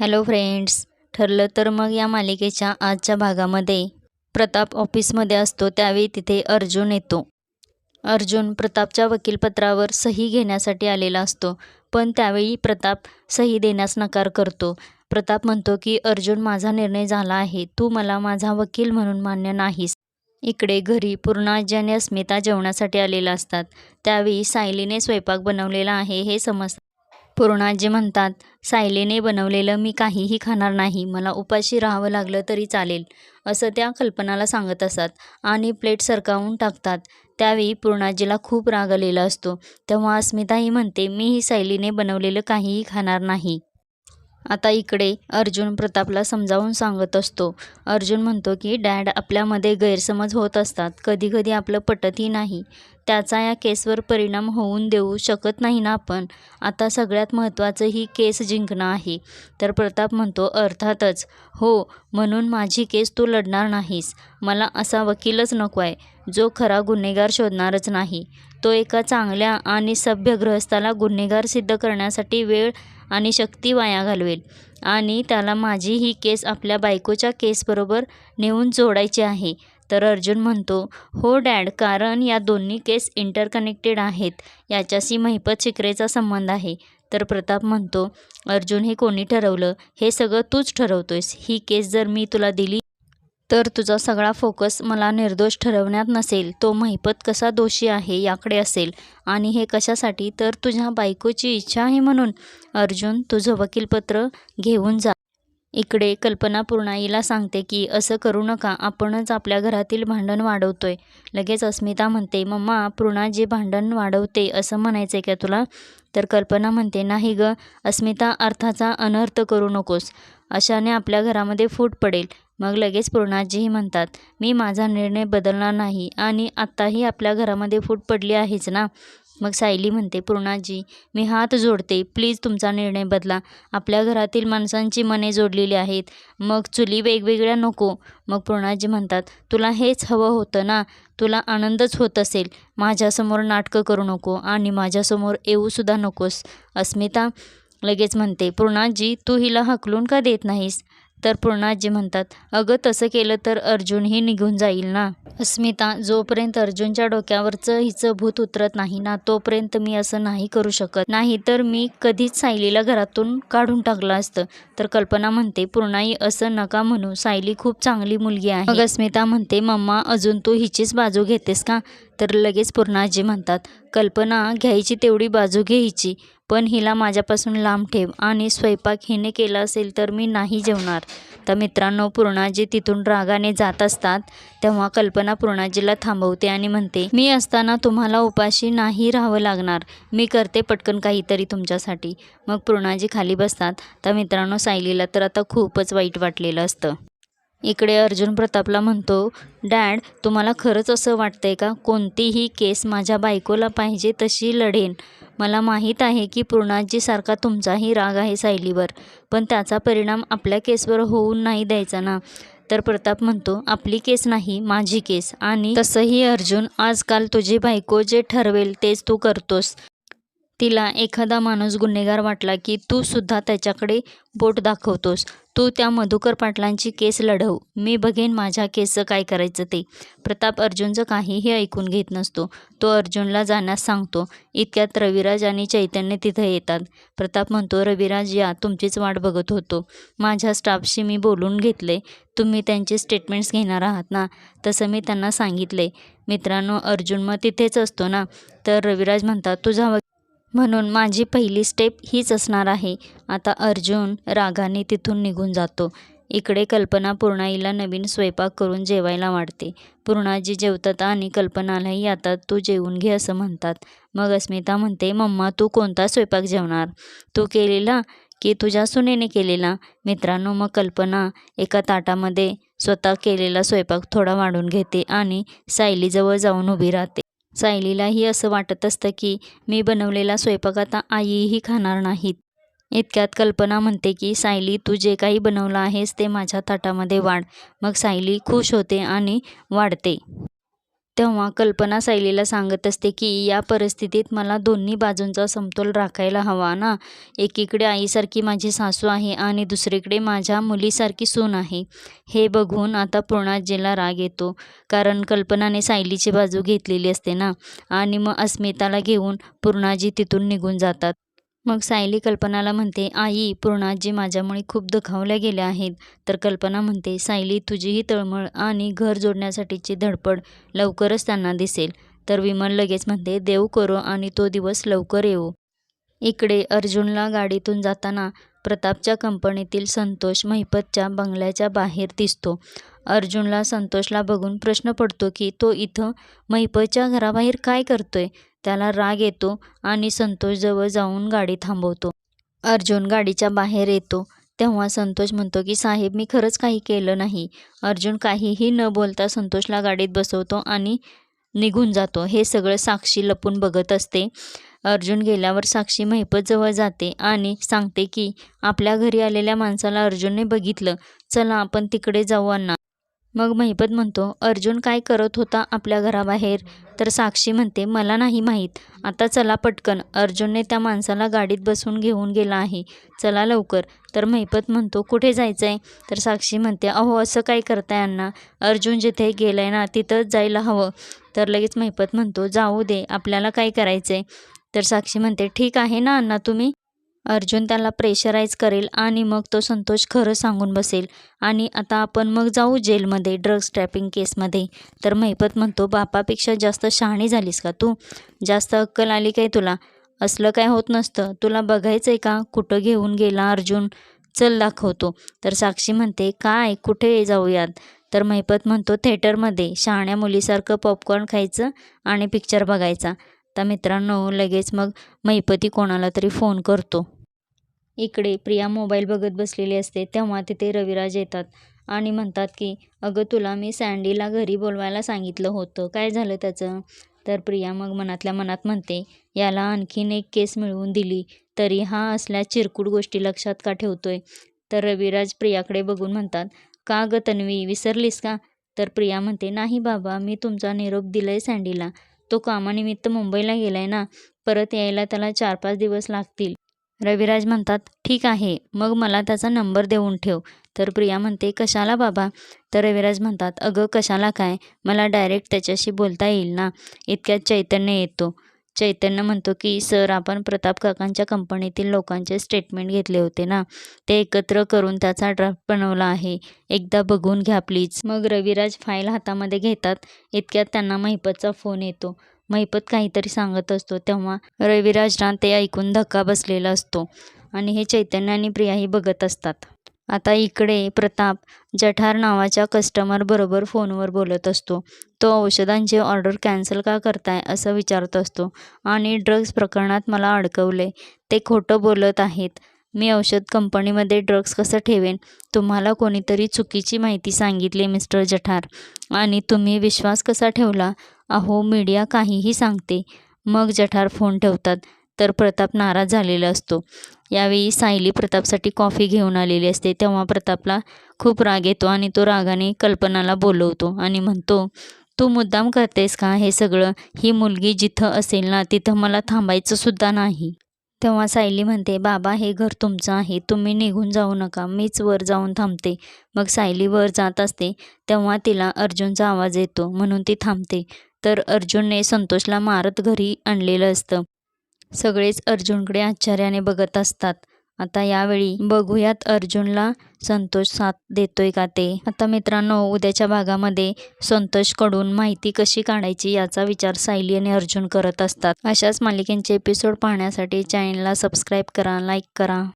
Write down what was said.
Hello friends. ठरलं तर मग या मालिकेच्या आजच्या भागामध्ये प्रताप ऑफिसमध्ये असतो त्यावेळी तिथे अर्जुन येतो. अर्जुन प्रतापच्या वकीलपत्रावर सही घेण्यासाठी आलेला असतो, पण त्यावेळी प्रताप सही देण्यास नकार करतो. प्रताप म्हणतो की अर्जुन, माझा निर्णय झाला आहे, तू मला माझा वकील म्हणून मान्य नाहीस. इकडे घरी पूर्णाजी आणि अस्मिता जेवणासाठी आलेला असतात. त्यावेळी सायलीने स्वयंपाक बनवलेला आहे हे समजतं. पूर्णाजी म्हणतात, सायलीने बनवलेलं मी काहीही खाणार नाही, मला उपाशी राहावं लागलं तरी चालेल, असं त्या कल्पनाला सांगत असतात आणि प्लेट सरकावून टाकतात. त्यावेळी पूर्णाजीला खूप राग आलेला असतो. तेव्हा अस्मिताही म्हणते, मीही सायलीने बनवलेलं काहीही खाणार नाही. आता इकडे अर्जुन प्रतापला समजावून सांगत असतो. अर्जुन म्हणतो की डॅड, आपल्यामध्ये गैरसमज होत असतात, कधीकधी आपलं पटतही नाही. त्याचा या केसवर परिणाम होऊन देऊ शकत नाही ना आपण. आता सगळ्यात महत्त्वाचं ही केस जिंकणं आहे. तर प्रताप म्हणतो, अर्थातच हो, म्हणून माझी केस तू लढणार नाहीस. मला असा वकीलच नको आहे जो खरा गुन्हेगार शोधणारच नाही. तो एका चांगल्या आणि सभ्य गृहस्थाला गुन्हेगार सिद्ध करण्यासाठी वेळ आणि शक्ती वाया घालवेल, आणि त्याला माझी ही केस आपल्या बायकोच्या केसबरोबर नेऊन जोडायची आहे. तर अर्जुन म्हणतो, हो डॅड, कारण या दोन्ही केस इंटरकनेक्टेड आहेत, याच्याशी महिपत शिकरेचा संबंध आहे. तर प्रताप म्हणतो, अर्जुन, हे कोणी ठरवलं? हे सगळं तूच ठरवतोयस. ही केस जर मी तुला दिली तर तुझा सगळा फोकस मला निर्दोष ठरवण्यात नसेल, तो महिपत कसा दोषी आहे याकडे असेल. आणि हे कशासाठी? तर तुझ्या बायकोची इच्छा आहे म्हणून. अर्जुन, तुझं वकीलपत्र घेऊन जा. इकडे कल्पना पूर्णाईला सांगते की असं करू नका, आपणच आपल्या घरातील भांडण वाढवतोय. लगेच अस्मिता म्हणते, मम्मा, पूर्णाजी भांडण वाढवते असं म्हणायचं का तुला? तर कल्पना म्हणते, नाही ग अस्मिता, अर्थाचा अनर्थ करू नकोस, अशाने आपल्या घरामध्ये फूट पडेल. मग लगेच पूर्णाजीही म्हणतात, मी माझा निर्णय बदलणार नाही, आणि आत्ताही आपल्या घरामध्ये फूट पडली आहेच ना. मग सायली म्हणते, पूर्णाजी, मी हात जोडते, प्लीज तुमचा निर्णय बदला. आपल्या घरातील माणसांची मने जोडलेली आहेत, मग चुली वेगवेगळ्या नको. मग पूर्णाजी म्हणतात, तुला हेच हवं होतं ना, तुला आनंदच होत असेल. माझ्यासमोर नाटकं करू नको आणि माझ्यासमोर येऊसुद्धा नकोस. अस्मिता लगेच म्हणते, पूर्णाजी, तू हिला हकलून का देत नाहीस? तर पूर्णाजी म्हणतात, अगं तसं केलं तर अर्जुनही निघून जाईल ना. अस्मिता, जोपर्यंत अर्जुनच्या डोक्यावरचं हिचं भूत उतरत नाही ना, तोपर्यंत मी असं नाही करू शकत. नाही तर मी कधीच सायलीला घरातून काढून टाकलं असतं. तर कल्पना म्हणते, पूर्णाई, असं नका म्हणू, सायली खूप चांगली मुलगी आहे. मग अस्मिता म्हणते, मम्मा, अजून तू हिचीच बाजू घेतेस का? तर लगेच पूर्णाजी म्हणतात, कल्पना, घ्यायची तेवढी बाजू घे हिची, पण हिला माझ्यापासून लांब ठेव. आणि स्वयंपाक हिने केला असेल तर मी नाही जेवणार. तर मित्रांनो, पूर्णाजी तिथून रागाने जात असतात. तेव्हा कल्पना पूर्णाजीला थांबवते आणि म्हणते, मी असताना तुम्हाला उपाशी नाही राहावं लागणार, मी करते पटकन काहीतरी तुमच्यासाठी. मग पूर्णाजी खाली बसतात. तर मित्रांनो, सायलीला तर आता खूपच वाईट वाटलेलं असतं. इकडे अर्जुन प्रतापला म्हणतो, डॅड, तुम्हाला खरंच असं वाटतंय का? कोणतीही केस माझ्या बायकोला पाहिजे तशी लढेन. मला माहीत आहे की पूर्णाजीसारखा तुमचाही राग आहे सायलीवर, पण त्याचा परिणाम आपल्या केसवर होऊन नाही द्यायचा ना. तर प्रताप म्हणतो, आपली केस नाही, माझी केस. आणि तसंही अर्जुन, आजकाल तुझी बायको जे ठरवेल तेच तू करतोस. तिला एखादा माणूस गुन्हेगार वाटला की तू सुद्धा त्याच्याकडे बोट दाखवतोस. तू त्या मधुकर पाटलांची केस लढव, मी बघेन माझ्या केसचं काय करायचं ते. प्रताप अर्जुनचं काहीही ऐकून घेत नसतो. तो अर्जुनला जाण्यास सांगतो. इतक्यात रविराज आणि चैतन्य तिथं येतात. प्रताप म्हणतो, रविराज या, तुमचीच वाट बघत होतो. माझ्या स्टाफशी मी बोलून घेतले, तुम्ही त्यांचे स्टेटमेंट्स घेणार आहात ना. तसं मी त्यांना सांगितले. मित्रांनो, अर्जुन मग तिथेच असतो ना. तर रविराज म्हणतात, तुझा म्हणून माझी पहिली स्टेप हीच असणार आहे. आता अर्जुन रागाने तिथून निघून जातो. इकडे कल्पना पूर्णाईला नवीन स्वयंपाक करून जेवायला वाढते. पूर्णाजी जेवतात आणि कल्पनालाही आता तू जेवून घे असं म्हणतात. मग अस्मिता म्हणते, मम्मा, तू कोणता स्वयंपाक जेवणार? तू केलेला की तुझ्या सुनेने केलेला? मित्रांनो, मग कल्पना एका ताटामध्ये स्वतः केलेला स्वयंपाक थोडा वाढून घेते आणि सायलीजवळ जाऊन उभी राहते. सायलीलाही असं वाटत असतं की मी बनवलेला स्वयंपाक आता आईही खाणार नाहीत. इतक्यात कल्पना म्हणते की सायली, तू जे काही बनवलं आहेस ते माझ्या ताटामध्ये वाढ. मग सायली खुश होते आणि वाढते. तेव्हा कल्पना सायलीला सांगत असते की या परिस्थितीत मला दोन्ही बाजूंचा समतोल राखायला हवा ना. एकीकडे आईसारखी माझी सासू आहे आणि दुसरीकडे माझ्या मुलीसारखी सून आहे. हे बघून आता पूर्णाजीला राग येतो, कारण कल्पनाने सायलीची बाजू घेतलेली असते ना. आणि मग अस्मिताला घेऊन पूर्णाजी तिथून निघून जातात. मग सायली कल्पनाला म्हणते, आई, पूर्णाजी माझ्यामुळे खूप दुखावल्या गेल्या आहेत. तर कल्पना म्हणते, सायली, तुझी ही तळमळ आणि घर जोडण्यासाठीची धडपड लवकरच त्यांना दिसेल. तर विमल लगेच म्हणते, देव करो आणि तो दिवस लवकर येवो. इकडे अर्जुनला गाडीतून जाताना प्रतापच्या कंपनीतील संतोष महिपतच्या बंगल्याच्या बाहेर दिसतो. अर्जुनला संतोषला बघून प्रश्न पडतो की तो इथं महिपतच्या घराबाहेर काय करतोय. त्याला राग येतो आणि संतोषजवळ जाऊन गाडी थांबवतो. अर्जुन गाडीच्या बाहेर येतो तेव्हा संतोष म्हणतो की साहेब, मी खरंच काही केलं नाही. अर्जुन काहीही न बोलता संतोषला गाडीत बसवतो आणि निघून जातो. हे सगळं साक्षी लपून बघत असते. अर्जुन गेल्यावर साक्षी महिपतजवळ जाते आणि सांगते की आपल्या घरी आलेल्या माणसाला अर्जुनने बघितलं, चला आपण तिकडे जाऊ अण्णा. मग महिपत म्हणतो, अर्जुन काय करत होता आपल्या घराबाहेर. तर साक्षी म्हणते, मला नाही माहीत. आता चला पटकन, अर्जुनने त्या माणसाला गाडीत बसवून घेऊन गेला आहे, चला लवकर. तर महिपत म्हणतो, कुठे जायचं आहे. तर साक्षी म्हणते, अहो असं काय करताय अण्णा, अर्जुन जिथे गेलाय ना तिथंच जायला हवं. तर लगेच महिपत म्हणतो, जाऊ दे, आपल्याला काय करायचं आहे. तर साक्षी म्हणते, ठीक आहे ना अण्णा तुम्ही. अर्जुन त्याला प्रेशराईज करेल आणि मग तो संतोष खरं सांगून बसेल आणि आता आपण मग जाऊ जेलमध्ये ड्रग्स ट्रॅपिंग केसमध्ये. तर महिपत म्हणतो, बापापेक्षा जास्त शहाणी झालीस का तू, जास्त अक्कल आली काय तुला. असलं काय होत नसतं, तुला बघायचं आहे का कुठं घेऊन गेला अर्जुन, चल दाखवतो. तर साक्षी म्हणते, काय कुठे जाऊयात. तर महिपत म्हणतो, थिएटरमध्ये शहाण्या मुलीसारखं पॉपकॉर्न खायचं आणि पिक्चर बघायचा. तर मित्रांनो लगेच मग महिपती कोणाला तरी फोन करतो. इकडे प्रिया मोबाईल बघत बसलेली असते तेव्हा तिथे रविराज येतात आणि म्हणतात की अगं, तुला मी सँडीला घरी बोलवायला सांगितलं होतं, काय झालं त्याचं. तर प्रिया मग मनातल्या मनात म्हणते, याला आणखीन एक केस मिळवून दिली तरी हा असल्या चिरकुट गोष्टी लक्षात का ठेवतोय. तर रविराज प्रियाकडे बघून म्हणतात, का गं तन्वी, विसरलीस का. तर प्रिया म्हणते, नाही बाबा, मी तुमचा निरोप दिलाय सँडीला, तो कामानिमित्त मुंबईला गेलाय ना, परत यायला त्याला 4-5 दिवस लागतील. रविराज म्हणतात, ठीक आहे, मग मला त्याचा नंबर देऊन ठेव. तर प्रिया म्हणते, कशाला बाबा. तर रविराज म्हणतात, अगं कशाला काय, मला डायरेक्ट त्याच्याशी बोलता येईल ना. इतक्यात चैतन्य येतो. चैतन्य म्हणतो की सर, आपण प्रताप काकांच्या कंपनीतील लोकांचे स्टेटमेंट घेतले होते ना, ते एकत्र करून त्याचा ड्राफ्ट बनवला आहे, एकदा बघून घ्या प्लीज. मग रविराज फाईल हातामध्ये घेतात. इतक्यात त्यांना महिपतचा फोन येतो. महिपत काहीतरी सांगत असतो तेव्हा रविराजना ते ऐकून धक्का बसलेला असतो आणि हे चैतन्य आणि प्रियाही बघत असतात. आता इकडे प्रताप जठार नावाच्या कस्टमर बरोबर फोनवर बोलत असतो. तो औषधांची ऑर्डर कॅन्सल का करताय असं विचारत असतो आणि ड्रग्ज प्रकरणात मला अडकवले, ते खोटं बोलत आहेत. मी औषध कंपनीमध्ये ड्रग्ज कसं ठेवेन. तुम्हाला कोणीतरी चुकीची माहिती सांगितली मिस्टर जठार, आणि तुम्ही विश्वास कसा ठेवला. अहो, मीडिया काहीही सांगते. मग जठार फोन ठेवतात. तर प्रताप नाराज झालेला असतो. यावेळी सायली प्रतापसाठी कॉफी घेऊन आलेली असते तेव्हा प्रतापला खूप राग येतो आणि तो रागाने कल्पनाला बोलवतो आणि म्हणतो, तू मुद्दाम करतेस का हे सगळं. ही मुलगी जिथं असेल ना तिथं मला थांबायचं सुद्धा नाही. तेव्हा सायली म्हणते, बाबा, हे घर तुमचं आहे, तुम्ही निघून जाऊ नका, मीच वर जाऊन थांबते. मग सायली वर जात असते तेव्हा तिला अर्जुनचा आवाज येतो म्हणून ती थांबते. तर अर्जुनने संतोषला मारत घरी आणलेलं असतं. सगळेच अर्जुनकडे आश्चर्याने बघत असतात. आता यावेळी बघूयात अर्जुनला संतोष साथ देतोय का ते. आता मित्रांनो, उद्याच्या भागामध्ये संतोषकडून माहिती कशी काढायची याचा विचार सायली आणि अर्जुन करत असतात. अशाच मालिकेंचे एपिसोड पाहण्यासाठी चॅनलला सबस्क्राईब करा, लाईक करा.